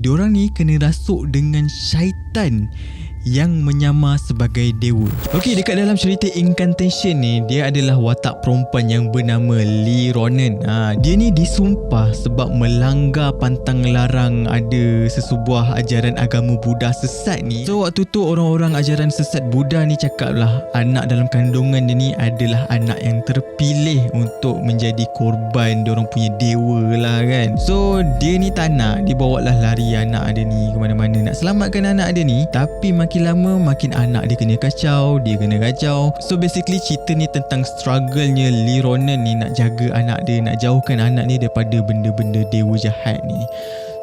diorang ni kena rasuk dengan syaitan yang menyamar sebagai dewa. Okey, dekat dalam cerita Incantation ni, dia adalah watak perempuan yang bernama Lee Ronan. Dia ni disumpah sebab melanggar pantang larang ada sesebuah ajaran agama Buddha sesat ni. So waktu tu orang-orang ajaran sesat Buddha ni cakap lah anak dalam kandungan dia ni adalah anak yang terpilih untuk menjadi korban diorang punya dewa lah kan. So dia ni tak nak, dia bawa lah lari anak dia ni ke mana-mana nak selamatkan anak dia ni. Tapi makin lama makin anak dia kena kacau, dia kena kacau. So basically cerita ni tentang struggle-nya Lee Ronan ni nak jaga anak dia, nak jauhkan anak ni daripada benda-benda dewa jahat ni.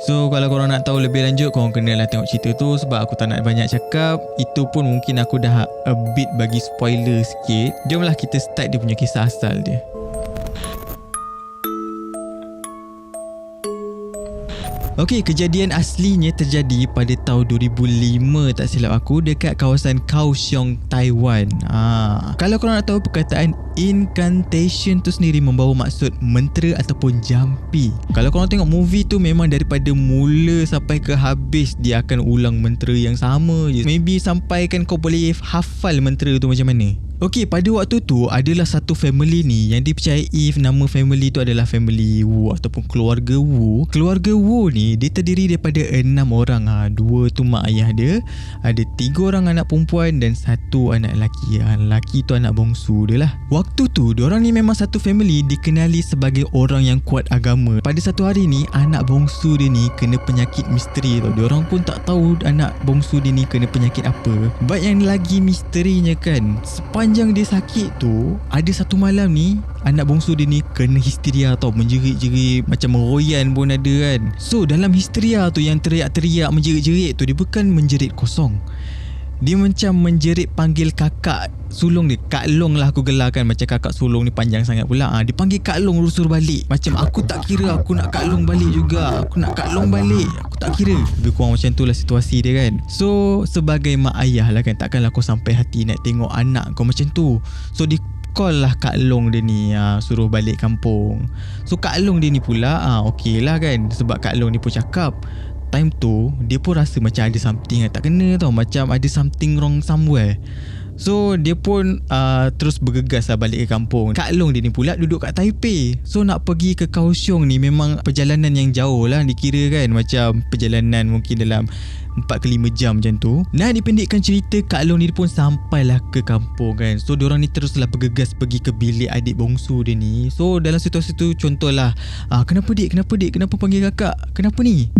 So kalau korang nak tahu lebih lanjut, korang kenalah tengok cerita tu sebab aku tak nak banyak cakap. Itu pun mungkin aku dah a bit bagi spoiler sikit. Jomlah kita start dia punya kisah asal dia. Okey, kejadian aslinya terjadi pada tahun 2005 tak silap aku, dekat kawasan Kaohsiung, Taiwan. Kalau korang nak tahu, perkataan incantation tu sendiri membawa maksud mentera ataupun jampi. Kalau korang tengok movie tu, memang daripada mula sampai ke habis dia akan ulang mentera yang sama je. Maybe sampai kan kau boleh hafal mentera tu macam mana. Okey, pada waktu tu adalah satu family ni yang dipercayai nama family tu adalah family Wu ataupun keluarga Wu. Keluarga Wu ni dia terdiri daripada 6 orang. 2 tu mak ayah dia, ada 3 orang anak perempuan dan 1 anak lelaki. Lelaki tu anak bongsu dia lah. Waktu tu diorang ni memang satu family dikenali sebagai orang yang kuat agama. Pada satu hari ni anak bongsu dia ni kena penyakit misteri tau. Diorang pun tak tahu anak bongsu dia ni kena penyakit apa. But yang lagi misterinya kan, sepanjang dia sakit tu, ada satu malam ni anak bongsu dia ni kena histeria tau, menjerit-jerit macam meroyan pun ada kan. So dalam histeria tu yang teriak-teriak menjerit-jerit tu, dia bukan menjerit kosong, dia macam menjerit panggil kakak sulung dia. Kak Long lah aku gelarkan, macam kakak sulung ni panjang sangat pula. Dia panggil Kak Long suruh balik. Macam aku tak kira, aku nak Kak Long balik juga, aku nak Kak Long balik, aku tak kira. Lebih kurang macam tu lah situasi dia kan. So sebagai mak ayah lah kan, takkanlah kau sampai hati nak tengok anak kau macam tu. So di call lah Kak Long dia ni, suruh balik kampung. So Kak Long dia ni pula okey lah kan, sebab Kak Long ni pun cakap time tu dia pun rasa macam ada something yang tak kena tau, macam ada something wrong somewhere. So dia pun terus bergegas lah balik ke kampung. Kak Long dia ni pula duduk kat Taipei. So nak pergi ke Kaohsiung ni memang perjalanan yang jauh lah dikira kan, macam perjalanan mungkin dalam 4 ke 5 jam macam tu. Nah, dipendekkan cerita, Kak Long ni pun sampailah ke kampung kan. So diorang ni teruslah bergegas pergi ke bilik adik bongsu dia ni. So dalam situasi tu contohlah, kenapa dik, kenapa panggil kakak, kenapa ni?